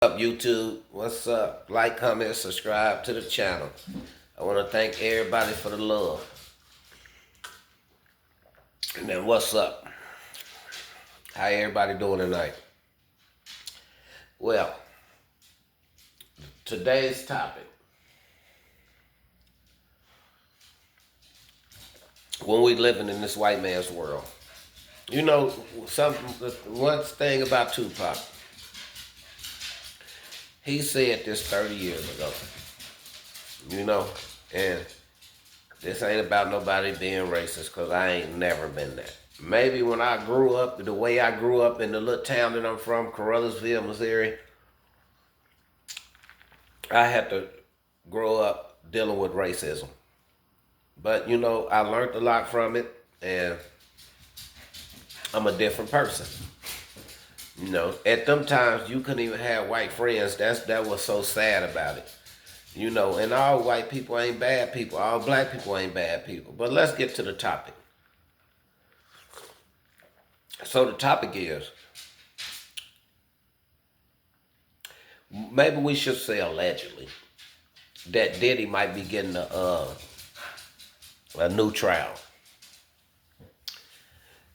Up YouTube? What's up? Like, comment, subscribe to the channel. I want to thank everybody for the love. And then what's up? How everybody doing tonight? Well, today's topic. When we living in this white man's world. You know, one thing about Tupac. He said this 30 years ago. You know, and this ain't about nobody being racist, because I ain't never been that. Maybe when I grew up, the way I grew up in the little town that I'm from, Carruthersville, Missouri, I had to grow up dealing with racism. But, you know, I learned a lot from it, and I'm a different person. You know, at them times, you couldn't even have white friends. That was so sad about it. You know, and all white people ain't bad people. All black people ain't bad people. But let's get to the topic. So the topic is, maybe we should say allegedly, that Diddy might be getting a new trial.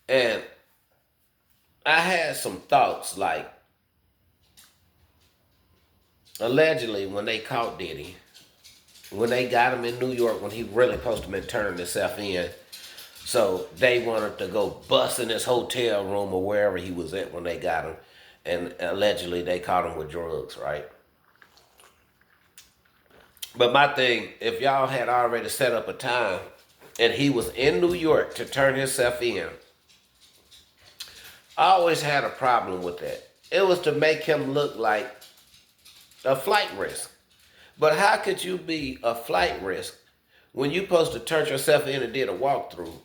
And I had some thoughts, like, allegedly, when they caught Diddy, when they got him in New York, when he really supposed to been turning himself in, so they wanted to go bust in his hotel room or wherever he was at when they got him, and allegedly they caught him with drugs, right? But my thing, if y'all had already set up a time and he was in New York to turn himself in, I always had a problem with that. It was to make him look like a flight risk. But how could you be a flight risk when you supposed to turn yourself in and did a walkthrough?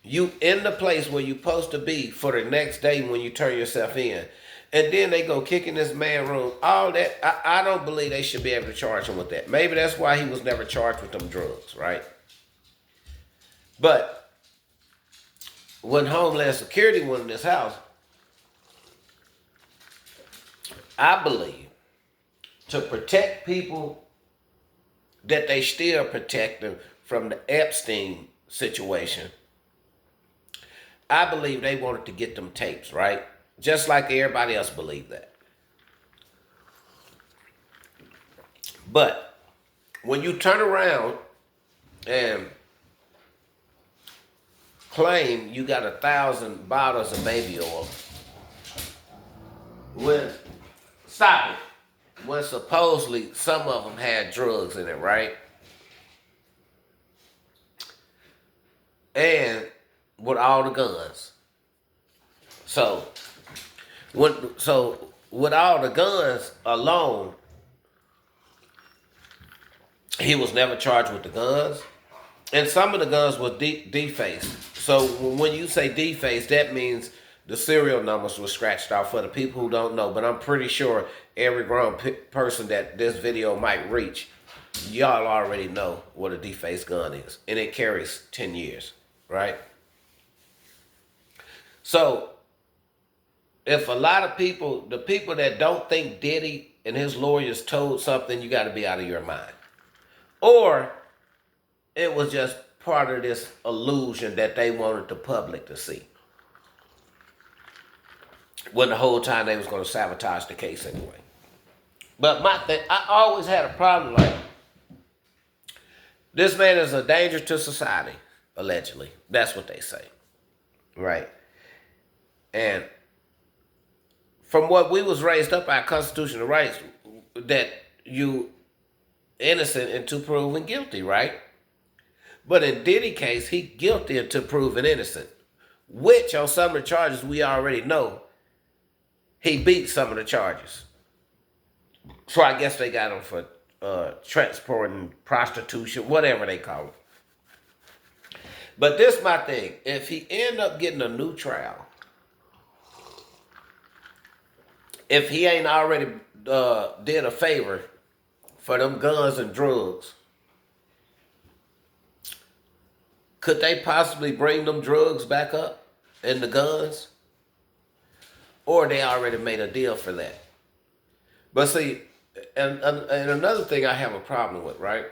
You in the place where you supposed to be for the next day when you turn yourself in. And then they go kick in this man room. All that, I don't believe they should be able to charge him with that. Maybe that's why he was never charged with them drugs, right? But when Homeland Security went in this house, I believe to protect people that they still protect them from the Epstein situation, I believe they wanted to get them tapes, right? Just like everybody else believed that. But when you turn around and claim you got 1,000 bottles of baby oil, stop it. When supposedly some of them had drugs in it, right? And with all the guns. So with all the guns alone, he was never charged with the guns. And some of the guns was defaced. So when you say defaced, that means the serial numbers were scratched off. For the people who don't know, but I'm pretty sure every grown person that this video might reach, y'all already know what a defaced gun is. And it carries 10 years, right? So if a lot of people, the people that don't think Diddy and his lawyers told something, you got to be out of your mind. Or it was just part of this illusion that they wanted the public to see, when the whole time they was going to sabotage the case anyway. But my thing, I always had a problem, like, this man is a danger to society, allegedly. That's what they say, right? And from what we was raised up, our constitutional rights, that you innocent until proven guilty, right? But in Diddy case, he guilty until proven innocent, which on some of the charges we already know he beat some of the charges. So I guess they got him for transporting prostitution, whatever they call it. But this my thing. If he end up getting a new trial, if he ain't already did a favor for them guns and drugs, could they possibly bring them drugs back up and the guns? Or they already made a deal for that? But see, and another thing I have a problem with, right?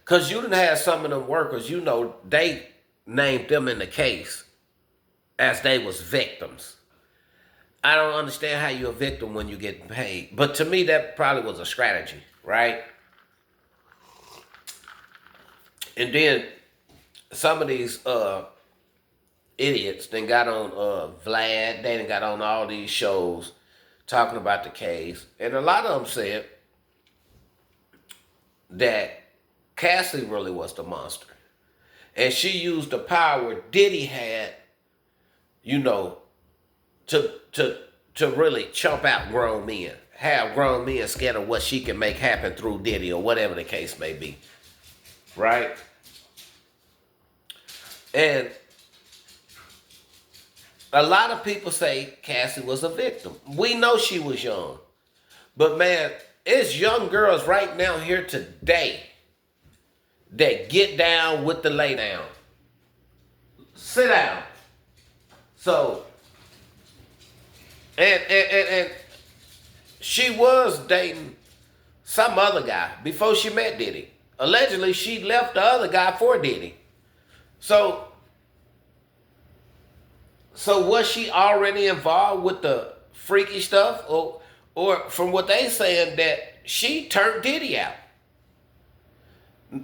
Because you done had some of them workers, they named them in the case as they was victims. I don't understand how you're a victim when you get paid. But to me, that probably was a strategy, right? And then some of these idiots then got on Vlad, they done got on all these shows talking about the case. And a lot of them said that Cassie really was the monster. And she used the power Diddy had, you know, to really chump out grown men. Have grown men scared of what she can make happen through Diddy or whatever the case may be. Right? And a lot of people say Cassie was a victim. We know she was young. But man, it's young girls right now here today that get down with the lay down. Sit down. So, and she was dating some other guy before she met Diddy. Allegedly, she left the other guy for Diddy. So was she already involved with the freaky stuff? Or from what they saying that she turned Diddy out?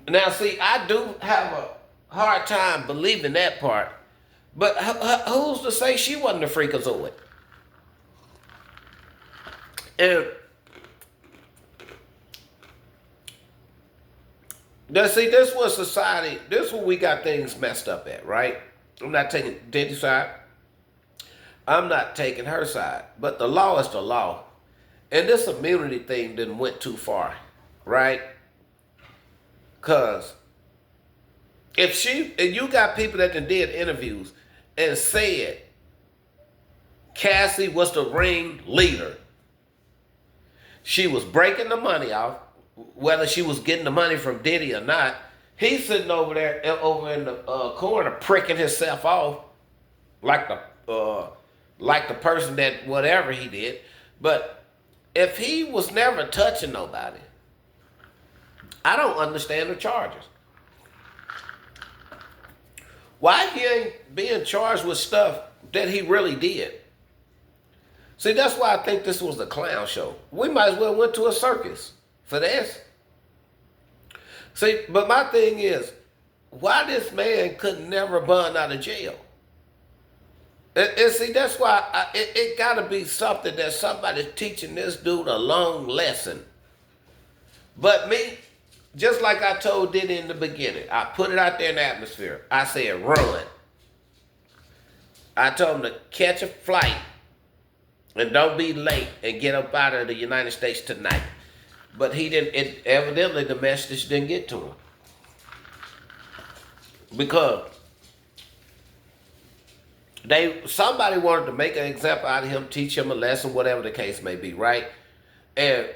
Now, see, I do have a hard time believing that part. But who's to say she wasn't a freakazoid? And see, this was society. This is where we got things messed up at, right? I'm not taking Diddy's side. I'm not taking her side. But the law is the law. And this immunity thing didn't went too far, right? Because if you got people that did interviews and said Cassie was the ring leader. She was breaking the money off, whether she was getting the money from Diddy or not. He's sitting over there, over in the corner, pricking himself off like the person that whatever he did. But if he was never touching nobody, I don't understand the charges. Why he ain't being charged with stuff that he really did? See, that's why I think this was a clown show. We might as well went to a circus for this. See, but my thing is, why this man could never bond out of jail? And see, that's why it got to be something that somebody's teaching this dude a long lesson. But me, just like I told Diddy in the beginning, I put it out there in the atmosphere. I said, run. I told him to catch a flight and don't be late and get up out of the United States tonight. But he didn't, evidently the message didn't get to him. Because somebody wanted to make an example out of him, teach him a lesson, whatever the case may be, right? And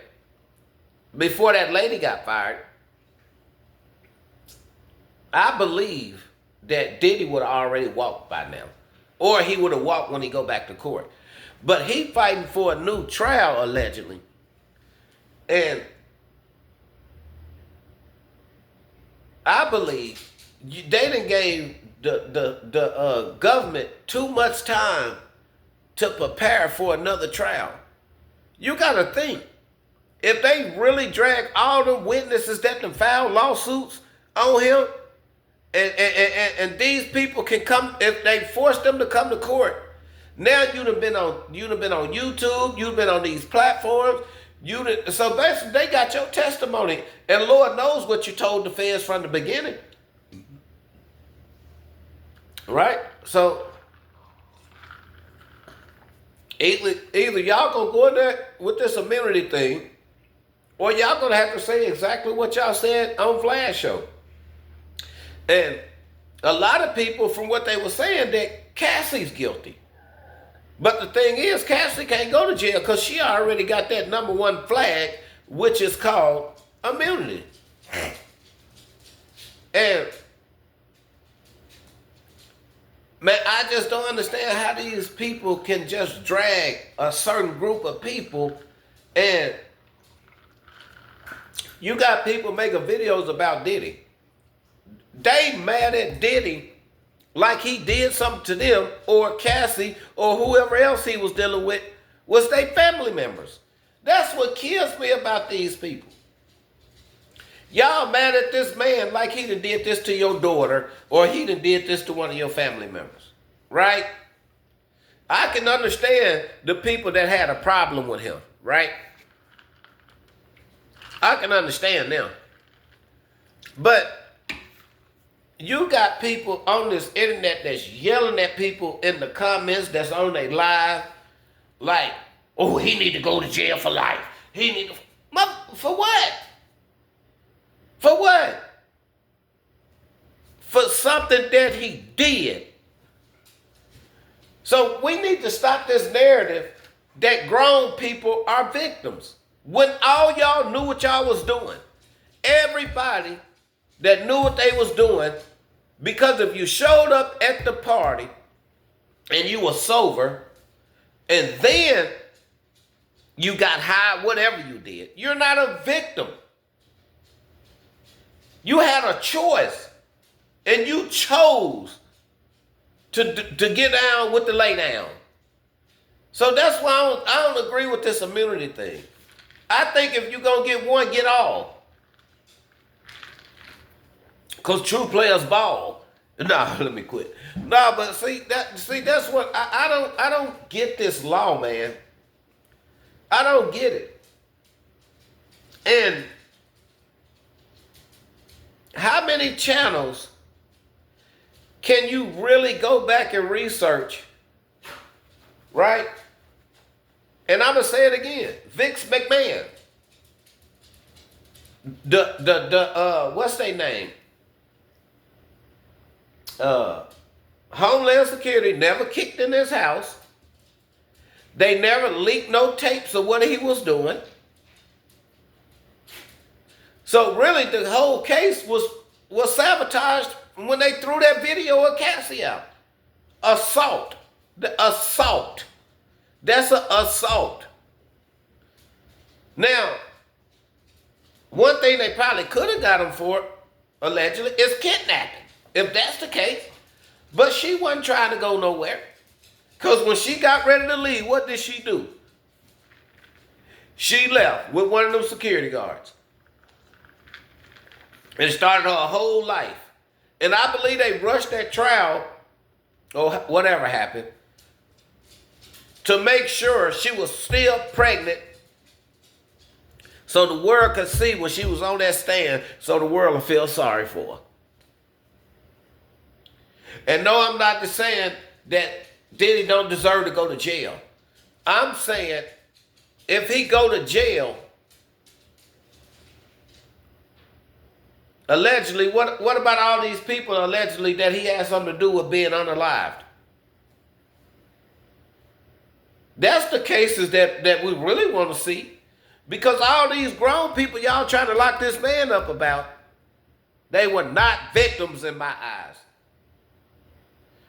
before that lady got fired, I believe that Diddy would have already walked by now. Or he would have walked when he go back to court. But he fighting for a new trial, allegedly. And I believe they done gave the government too much time to prepare for another trial. You got to think, if they really drag all the witnesses that done filed lawsuits on him, and these people can come, if they force them to come to court, now you'd have been on YouTube, you've been on these platforms, so basically they got your testimony, and Lord knows what you told the feds from the beginning. Right? So either y'all gonna go in there with this immunity thing, or y'all gonna have to say exactly what y'all said on Flash Show. And a lot of people, from what they were saying, that Cassie's guilty. But the thing is, Cassie can't go to jail because she already got that number one flag, which is called immunity. And man, I just don't understand how these people can just drag a certain group of people And you got people making videos about Diddy. They mad at Diddy like he did something to them, or Cassie, or whoever else he was dealing with was their family members. That's what kills me about these people. Y'all mad at this man like he done did this to your daughter, or he done did this to one of your family members, right? I can understand the people that had a problem with him, right? I can understand them. But you got people on this internet that's yelling at people in the comments that's on their live, like, oh, he need to go to jail for life. He need to, for what? For what? For something that he did. So we need to stop this narrative that grown people are victims. When all y'all knew what y'all was doing, everybody that knew what they was doing, because if you showed up at the party and you were sober and then you got high, whatever you did, you're not a victim. You had a choice and you chose to get down with the lay down. So that's why I don't agree with this immunity thing. I think if you're going to get one, get all. Because true players ball. Nah, let me quit. Nah, but see, that's what, I don't get this law, man. I don't get it. And how many channels can you really go back and research, right? And I'm gonna say it again. Vince McMahon. What's their name? Homeland Security never kicked in his house. They never leaked no tapes of what he was doing. So really the whole case was sabotaged when they threw that video of Cassie out. Assault. The assault. That's an assault. Now, one thing they probably could have got him for, allegedly, is kidnapping. If that's the case. But she wasn't trying to go nowhere. Because when she got ready to leave, what did she do? She left with one of them security guards. And started her whole life. And I believe they rushed that trial, or whatever happened, to make sure she was still pregnant so the world could see when she was on that stand, so the world would feel sorry for her. And no, I'm not just saying that Diddy don't deserve to go to jail. I'm saying if he go to jail, allegedly, what about all these people allegedly that he has something to do with being unalived? That's the cases that we really want to see. Because all these grown people y'all trying to lock this man up about, they were not victims in my eyes.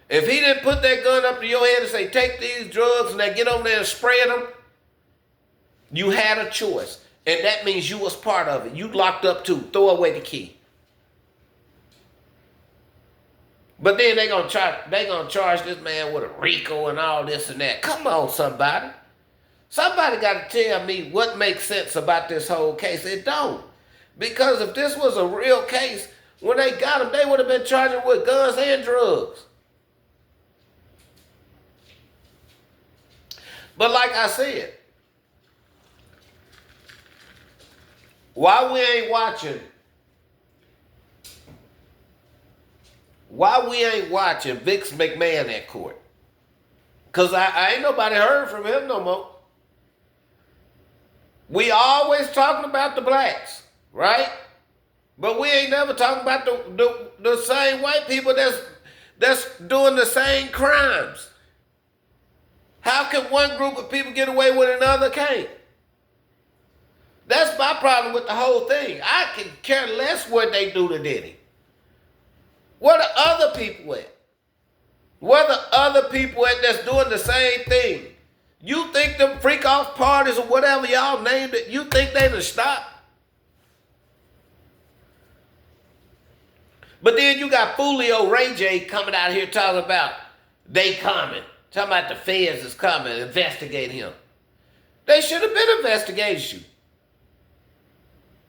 If he didn't put that gun up to your head and say, take these drugs, and then get over there and spread them, you had a choice. And that means you was part of it. You locked up too. Throw away the key. But then they gonna charge this man with a RICO and all this and that. Come on, somebody. Somebody got to tell me what makes sense about this whole case. It don't. Because if this was a real case, when they got him, they would have been charging with guns and drugs. But like I said, why we ain't watching Vince McMahon at court? Because I ain't nobody heard from him no more. We always talking about the blacks, right? But we ain't never talking about the same white people that's doing the same crimes. How can one group of people get away with another can't? That's my problem with the whole thing. I can care less what they do to Diddy. Where the other people at? Where the other people at that's doing the same thing? You think them freak off parties or whatever y'all named it, you think they done stop? But then you got Fulio Ray J coming out here talking about they coming. Talking about the feds is coming, investigate him. They should have been investigating you.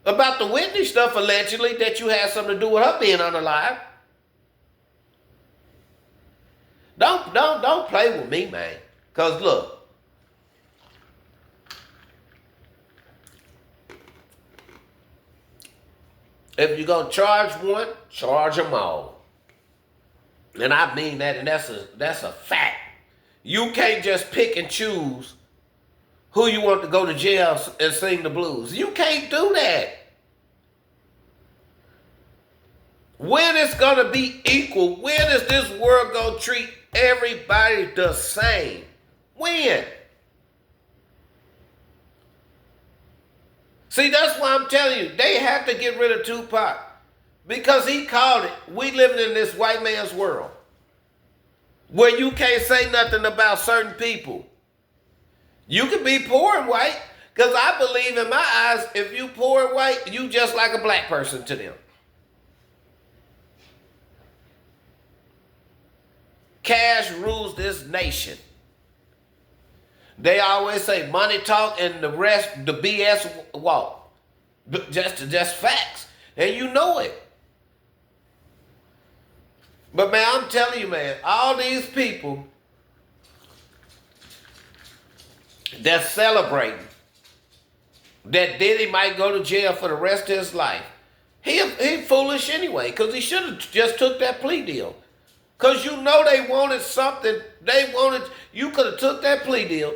About the Whitney stuff, allegedly, that you had something to do with her being unalive. Don't play with me, man. Because look, if you're going to charge one, charge them all. And I mean that, and that's a fact. You can't just pick and choose who you want to go to jail and sing the blues. You can't do that. When it's going to be equal? When is this world going to treat everybody the same? When? See, that's why I'm telling you, they have to get rid of Tupac. Because he called it, we living in this white man's world. Where you can't say nothing about certain people. You can be poor and white. Because I believe in my eyes, if you poor and white, you just like a black person to them. Cash rules this nation. They always say money talk and the rest, the BS walk. Just facts. And you know it. But man, I'm telling you, man, all these people that's celebrating that Diddy might go to jail for the rest of his life, he foolish anyway, because he should have just took that plea deal. Because you know they wanted something. You could have took that plea deal.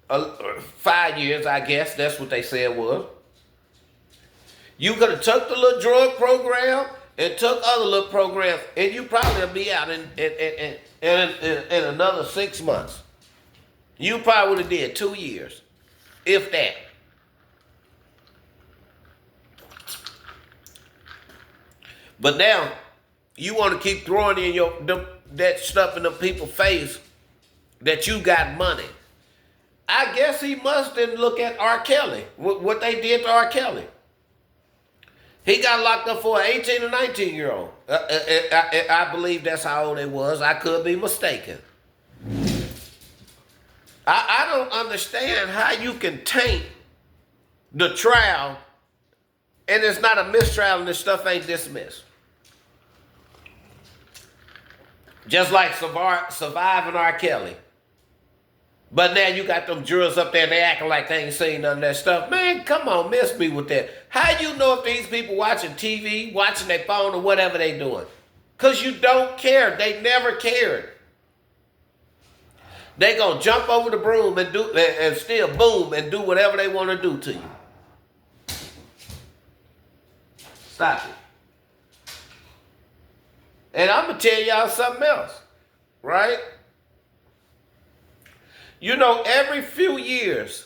5 years, I guess. That's what they said was. You could have took the little drug program and took other little programs, and you probably would be out in another 6 months. You probably would have did 2 years, if that. But now, you want to keep throwing in that stuff in the people's face that you got money. I guess he must then look at R. Kelly, what they did to R. Kelly. He got locked up for an 18 or 19-year-old. I believe that's how old they was. I could be mistaken. I don't understand how you can taint the trial and it's not a mistrial and this stuff ain't dismissed. Just like surviving R. Kelly. But now you got them jurors up there and they acting like they ain't seen none of that stuff. Man, come on, miss me with that. How you know if these people watching TV, watching their phone or whatever they doing? Because you don't care. They never cared. They gonna jump over the broom and still boom and do whatever they want to do to you. Stop it. And I'm going to tell y'all something else, right? You know, every few years,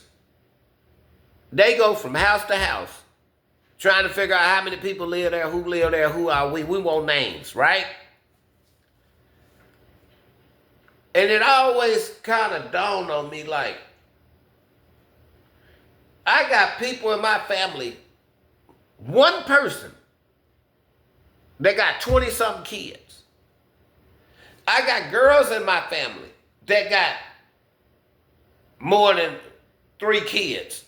they go from house to house, trying to figure out how many people live there, who are we. We want names, right? And it always kind of dawned on me like, I got people in my family, one person, they got 20-something kids. I got girls in my family that got more than 3 kids.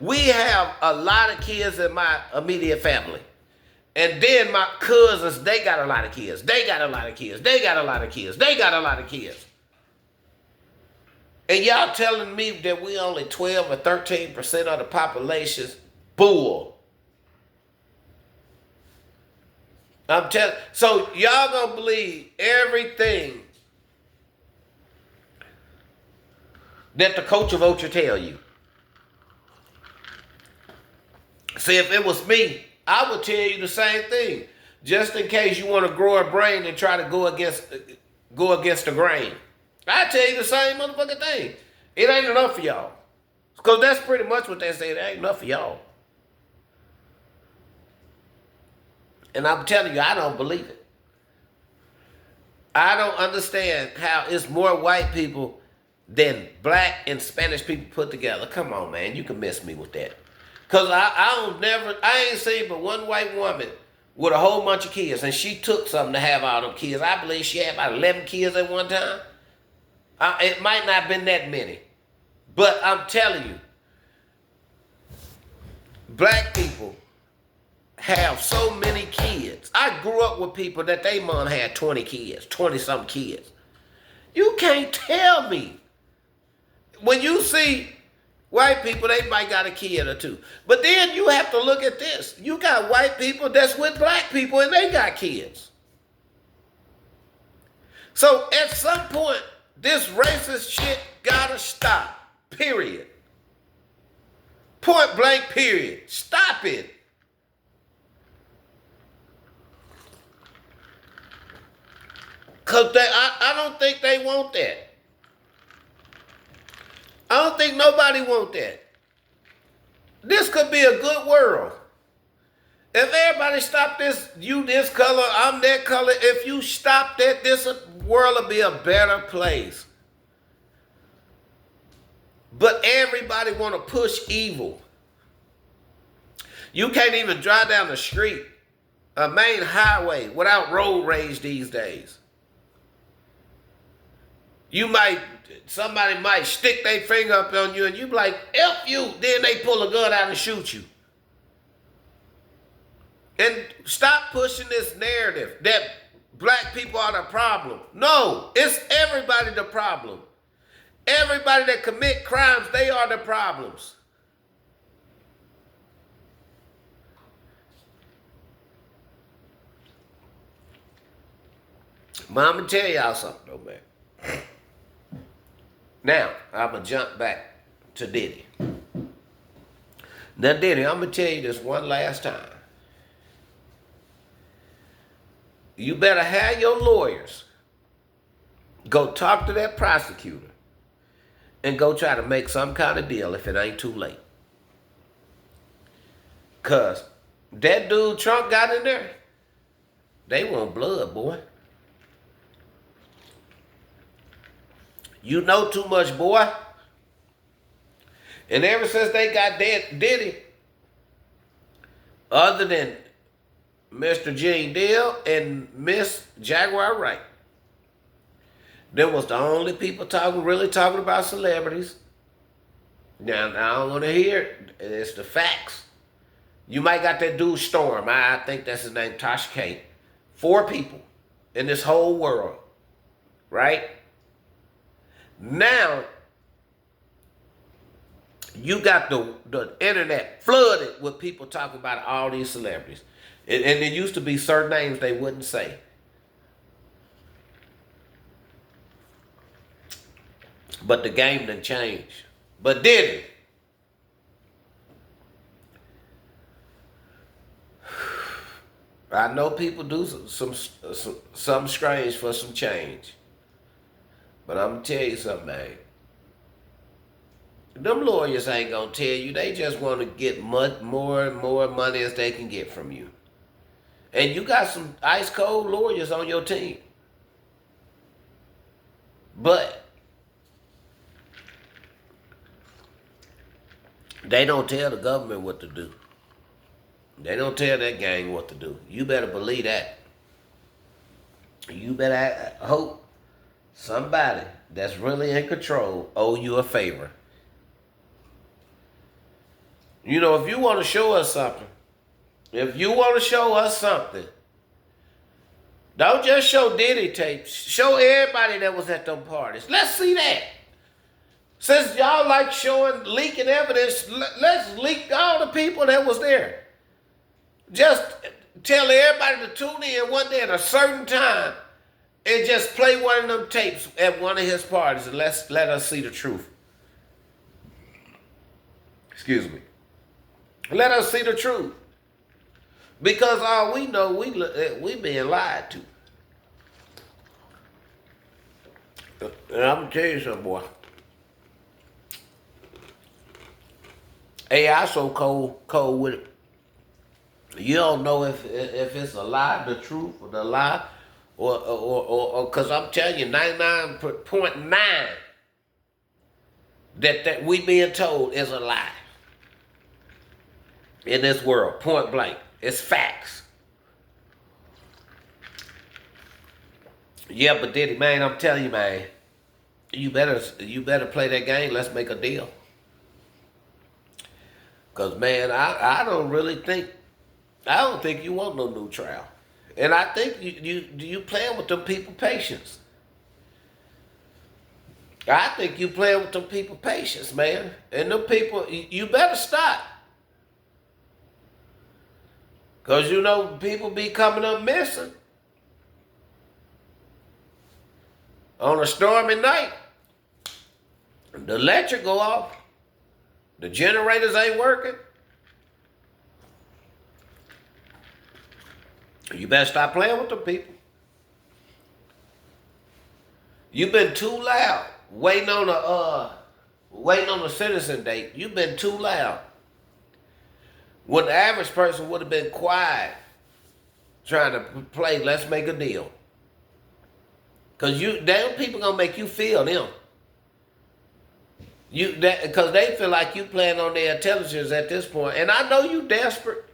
We have a lot of kids in my immediate family. And then my cousins, they got a lot of kids. They got a lot of kids. They got a lot of kids. They got a lot of kids. And y'all telling me that we only 12 or 13% of the population's bull. I'm telling. So y'all gonna believe everything that the culture vulture tell you. See, if it was me, I would tell you the same thing. Just in case you want to grow a brain and try to go against the grain. I tell you the same motherfucking thing. It ain't enough for y'all. Because that's pretty much what they say. It ain't enough for y'all. And I'm telling you, I don't believe it. I don't understand how it's more white people than black and Spanish people put together. Come on, man, you can miss me with that. Cause I ain't seen but one white woman with a whole bunch of kids, and she took something to have all them kids. I believe she had about 11 kids at one time. It might not have been that many, but I'm telling you, black people have so many kids. I grew up with people that they mom had 20 kids, 20-something kids. You can't tell me. When you see white people, they might got a kid or two. But then you have to look at this. You got white people that's with black people and they got kids. So at some point, this racist shit gotta stop. Period. Point blank, period. Stop it. Because I don't think they want that. I don't think nobody want that. This could be a good world. If everybody stop this, you this color, I'm that color, if you stop that, this world will be a better place. But everybody want to push evil. You can't even drive down the street, a main highway, without road rage these days. Somebody might stick their finger up on you and you be like, F you, then they pull a gun out and shoot you. And stop pushing this narrative that black people are the problem. No, it's everybody the problem. Everybody that commit crimes, they are the problems. But I'm going to tell y'all something though, man. Now, I'm going to jump back to Diddy. Now, Diddy, I'm going to tell you this one last time. You better have your lawyers go talk to that prosecutor and go try to make some kind of deal if it ain't too late. Because that dude Trump got in there, they want blood, boy. You know too much, boy. And ever since they got Diddy, other than Mr. Gene Deal and Miss Jaguar Wright, them was the only people really talking about celebrities. Now I don't want to hear it. It's the facts. You might got that dude Storm. I think that's his name, Tosh K. 4 people in this whole world, right? Now, you got the internet flooded with people talking about all these celebrities. And there used to be certain names they wouldn't say. But the game done changed. But did it? I know people do something strange for some change. But I'm going to tell you something, man. Them lawyers ain't going to tell you. They just want to get more and more money as they can get from you. And you got some ice cold lawyers on your team. But they don't tell the government what to do. They don't tell that gang what to do. You better believe that. You better hope somebody that's really in control owe you a favor. You know, if you want to show us something, don't just show Diddy tapes. Show everybody that was at them parties. Let's see that. Since y'all like leaking evidence, let's leak all the people that was there. Just tell everybody to tune in one day at a certain time and just play one of them tapes at one of his parties and let us see the truth. Excuse me. Let us see the truth. Because all we know, we being lied to. And I'm going to tell you something, boy. AI so cold with it. You don't know if it's a lie, the truth, or the lie, or because I'm telling you, 99.9 that we being told is a lie in this world, point blank. It's facts. Yeah, but Diddy, man, I'm telling you, man, you better play that game. Let's make a deal. Cause man, I don't think you want no new trial. And I think you playing with them people patience. I think you playing with them people patience, man. And them people, you better stop. Cause you know people be coming up missing on a stormy night. The electric go off. The generators ain't working. You better stop playing with them people. You've been too loud waiting on a citizen date. You've been too loud. When the average person would have been quiet, trying to play, let's make a deal. Cause damn people gonna make you feel them. Because they feel like you playing on their intelligence at this point. And I know you desperate.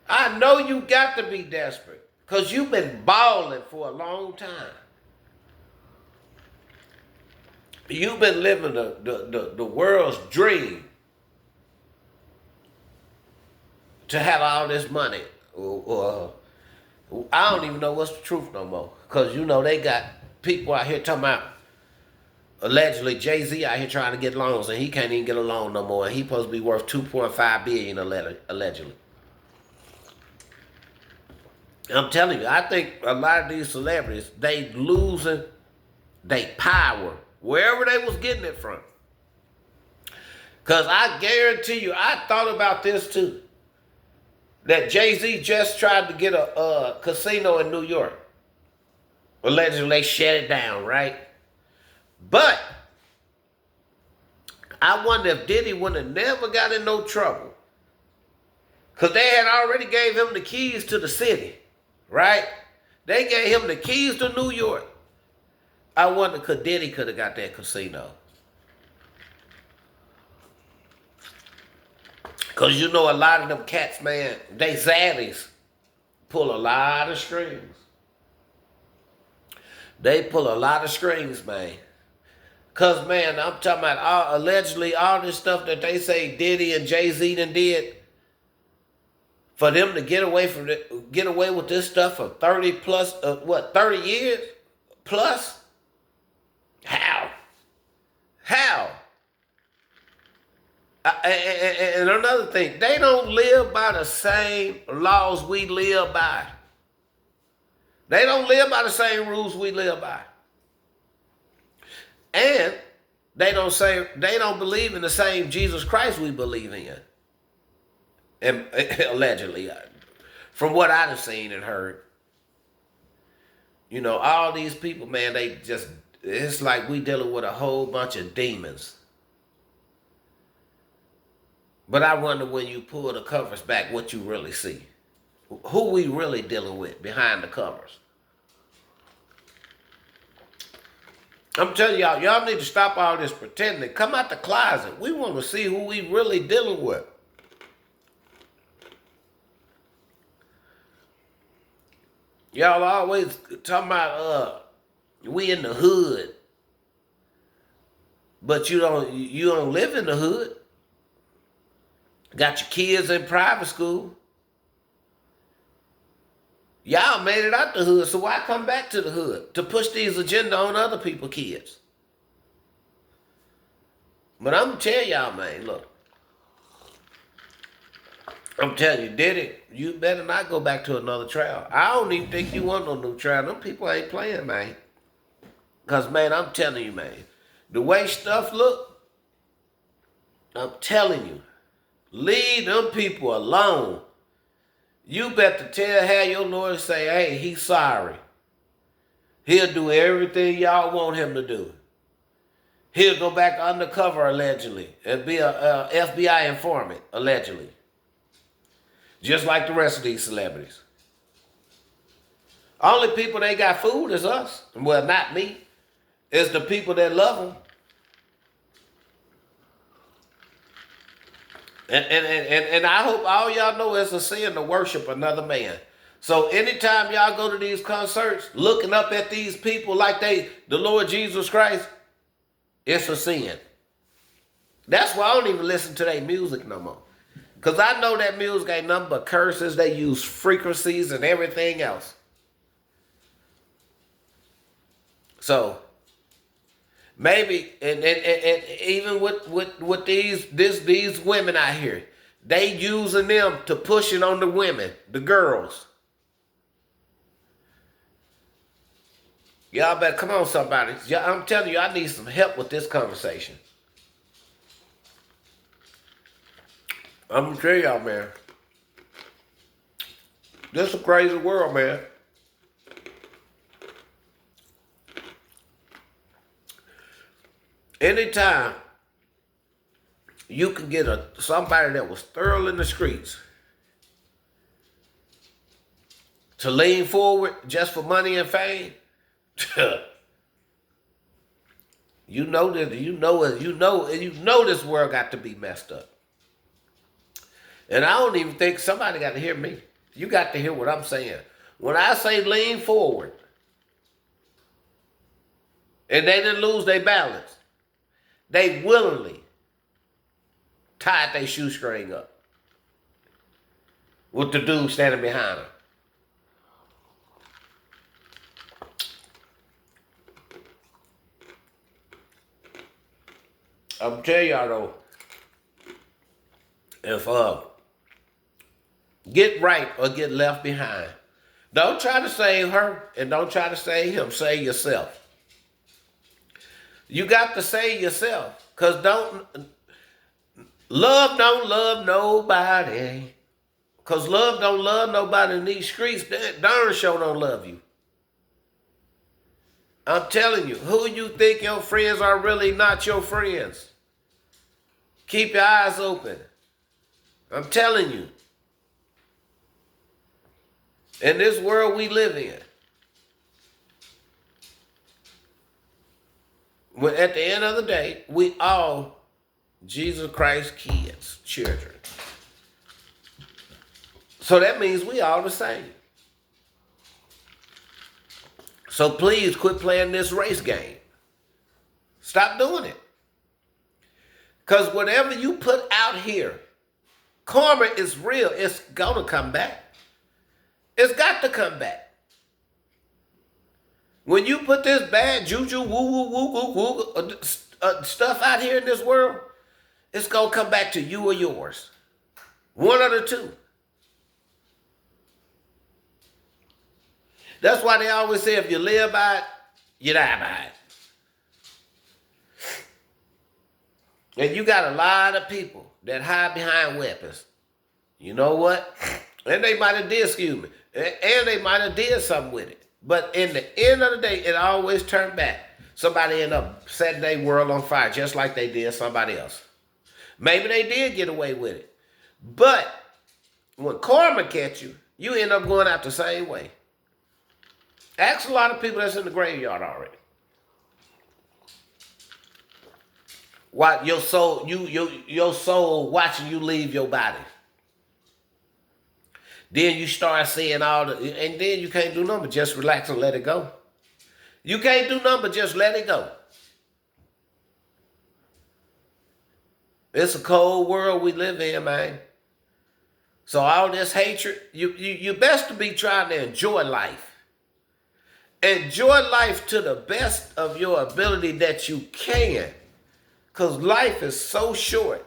I know you got to be desperate. Because you've been balling for a long time. You've been living the world's dream to have all this money. I don't even know what's the truth no more. Because, you know, they got people out here talking about allegedly Jay-Z out here trying to get loans and he can't even get a loan no more. And he supposed to be worth $2.5 billion allegedly. I'm telling you, I think a lot of these celebrities, they losing their power wherever they was getting it from. Because I guarantee you, I thought about this too. That Jay-Z just tried to get a casino in New York. Allegedly, they shut it down, right? But I wonder if Diddy would have never got in no trouble. Because they had already gave him the keys to the city, right? They gave him the keys to New York. I wonder could Diddy could have got that casino. Because you know a lot of them cats, man, they zaddies pull a lot of strings. They pull a lot of strings, man. Because, man, I'm talking about allegedly all this stuff that they say Diddy and Jay-Z done did. For them to get away with this stuff for 30 plus, 30 years plus? How? And another thing, they don't live by the same laws we live by. They don't live by the same rules we live by. And they don't believe in the same Jesus Christ we believe in. And allegedly, from what I've seen and heard. You know, all these people, man, it's like we dealing with a whole bunch of demons. But I wonder when you pull the covers back, what you really see. Who we really dealing with behind the covers. I'm telling y'all need to stop all this pretending. Come out the closet. We want to see who we really dealing with. Y'all always talking about we in the hood. But you don't live in the hood. Got your kids in private school. Y'all made it out the hood, so why come back to the hood? To push these agenda on other people's kids. But I'm telling y'all, man, look. I'm telling you, Diddy, you better not go back to another trial. I don't even think you want no new trial. Them people ain't playing, man. Because, man, I'm telling you, man, the way stuff look, I'm telling you, leave them people alone. You better have your lawyer say, hey, he's sorry. He'll do everything y'all want him to do. He'll go back undercover, allegedly, and be a FBI informant, allegedly. Just like the rest of these celebrities. Only people they got fooled is us. Well, not me. It's the people that love them. And I hope all y'all know it's a sin to worship another man. So anytime y'all go to these concerts, looking up at these people like the Lord Jesus Christ, it's a sin. That's why I don't even listen to their music no more. Because I know that music ain't nothing but curses. They use frequencies and everything else. So maybe, and even with these women out here, they using them to push it on the women, the girls. Y'all better come on, somebody. I'm telling you, I need some help with this conversation. I'm gonna tell y'all, man. This is a crazy world, man. Anytime you can get somebody that was thorough in the streets to lean forward just for money and fame, you know this world got to be messed up. And I don't even think somebody got to hear me. You got to hear what I'm saying. When I say lean forward, and they didn't lose their balance, they willingly tied their shoestring up with the dude standing behind them. I'm telling y'all though, if get right or get left behind. Don't try to save her and don't try to save him. Save yourself. You got to save yourself. Because love don't love nobody. Because love don't love nobody in these streets. Darn sure don't love you. I'm telling you, who you think your friends are really not your friends. Keep your eyes open. I'm telling you. In this world we live in, at the end of the day, we all Jesus Christ kids, children. So that means we all the same. So please quit playing this race game. Stop doing it. Because whatever you put out here, karma is real. It's going to come back. It's got to come back. When you put this bad juju, woo, stuff out here in this world, it's going to come back to you or yours. One of the two. That's why they always say if you live by it, you die by it. And you got a lot of people that hide behind weapons. You know what? And they might have did, excuse me, and they might have did something with it. But in the end of the day, it always turned back. Somebody end up setting their world on fire just like they did somebody else. Maybe they did get away with it. But when karma catch you, you end up going out the same way. Ask a lot of people that's in the graveyard already. What your soul, your soul watching you leave your body. Then you start seeing and then you can't do nothing but just relax and let it go. You can't do nothing but just let it go. It's a cold world we live in, man. So all this hatred, you best to be trying to enjoy life. Enjoy life to the best of your ability that you can. Because life is so short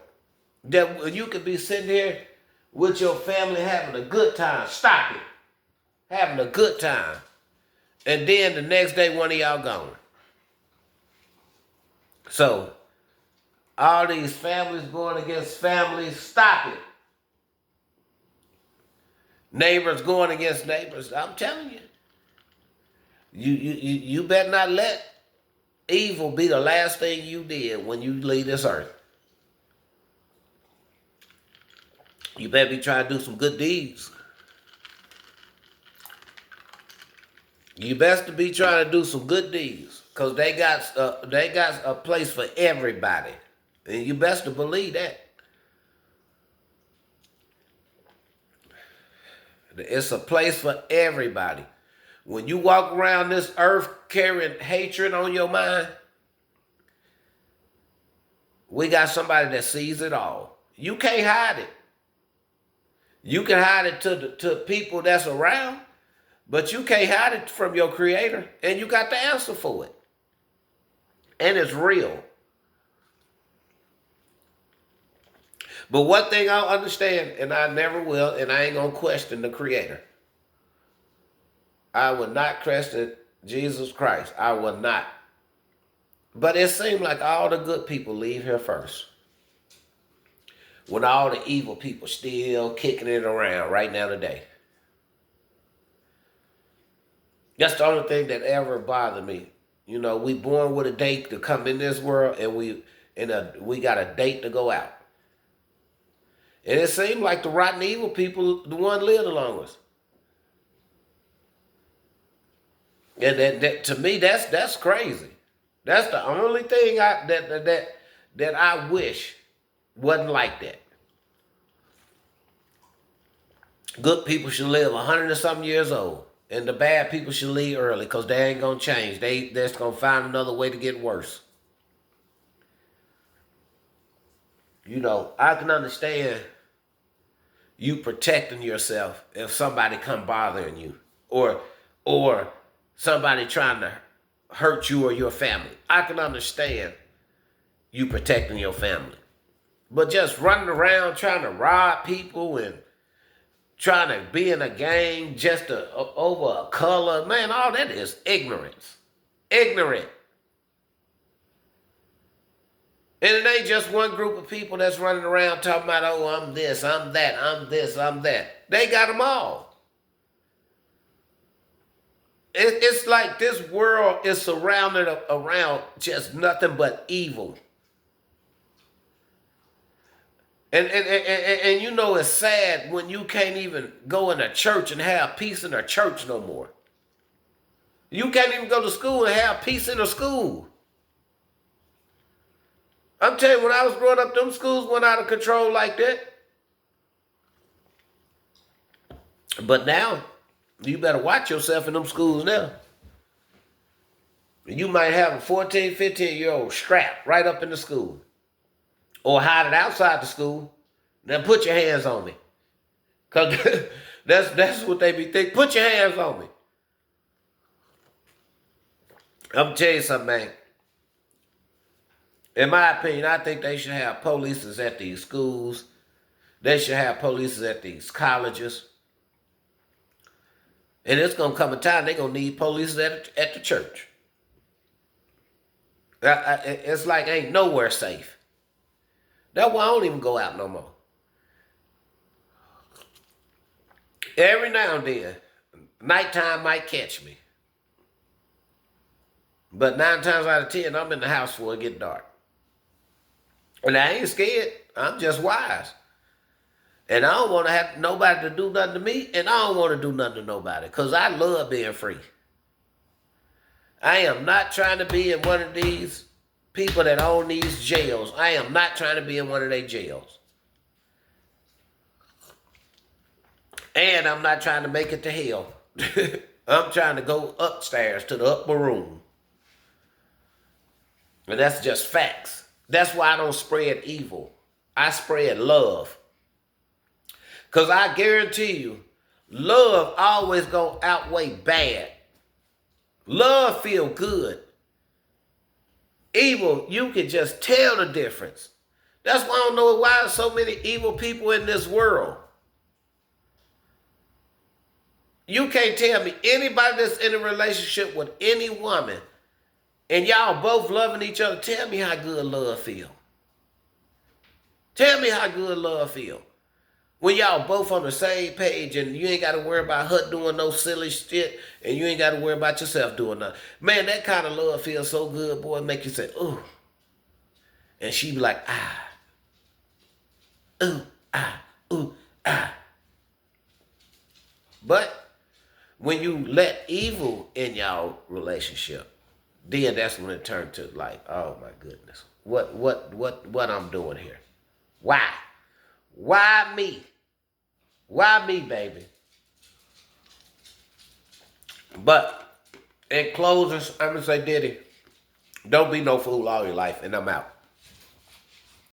that you could be sitting here with your family having a good time. Stop it. Having a good time. And then the next day, one of y'all gone. So, all these families going against families, stop it. Neighbors going against neighbors. I'm telling you. You better not let evil be the last thing you did when you leave this earth. You better be trying to do some good deeds. You best to be trying to do some good deeds, because they got a place for everybody, and you best to believe that. It's a place for everybody. When you walk around this earth carrying hatred on your mind, we got somebody that sees it all. You can't hide it. You can hide it to people that's around, but you can't hide it from your creator, and you got the answer for it. And it's real. But one thing I'll understand, and I never will, and I ain't going to question the creator. I would not question Jesus Christ. I would not. But it seemed like all the good people leave here first. When all the evil people still kicking it around right now today. That's the only thing that ever bothered me. You know, we born with a date to come in this world, and we got a date to go out. And it seemed like the rotten evil people, the one live the longest. And that to me, that's crazy. That's the only thing that I wish wasn't like that. Good people should live 100 and something years old, and the bad people should leave early because they ain't gonna change. They're just gonna find another way to get worse. You know, I can understand you protecting yourself if somebody come bothering you, or somebody trying to hurt you or your family. I can understand you protecting your family. But just running around trying to rob people and trying to be in a gang just over a color, man, all that is ignorance. Ignorant. And it ain't just one group of people that's running around talking about, oh, I'm this, I'm that, I'm this, I'm that. They got them all. It's like this world is surrounded around just nothing but evil. And you know it's sad when you can't even go in a church and have peace in a church no more. You can't even go to school and have peace in a school. I'm telling you, when I was growing up, them schools went out of control like that. But now, you better watch yourself in them schools now. You might have a 14, 15-year-old strapped right up in the school. Or hide it outside the school. Then put your hands on me. Because that's what they be thinking. Put your hands on me. I'm going to tell you something, man. In my opinion, I think they should have police at these schools. They should have police at these colleges. And it's going to come a time they're going to need police at the church. It's like ain't nowhere safe. That's why I don't even go out no more. Every now and then, nighttime might catch me. But 9 times out of 10, I'm in the house before it get dark. And I ain't scared. I'm just wise. And I don't want to have nobody to do nothing to me, and I don't want to do nothing to nobody, because I love being free. I am not trying to be in one of these people that own these jails. I am not trying to be in one of their jails. And I'm not trying to make it to hell. I'm trying to go upstairs to the upper room. And that's just facts. That's why I don't spread evil. I spread love. Because I guarantee you, love always gonna outweigh bad. Love feel good. Evil, you can just tell the difference. That's why I don't know why there's so many evil people in this world. You can't tell me anybody that's in a relationship with any woman and y'all both loving each other, tell me how good love feel. Tell me how good love feel. When y'all both on the same page and you ain't got to worry about her doing no silly shit and you ain't got to worry about yourself doing nothing. Man, that kind of love feels so good, boy, make you say, ooh. And she be like, ah. Ooh, ah, ooh, ah. But when you let evil in y'all relationship, then that's when it turned to like, oh my goodness, what I'm doing here? Why? Why me? Why me, baby? But in closing, I'm gonna say, Diddy, don't be no fool all your life, and I'm out.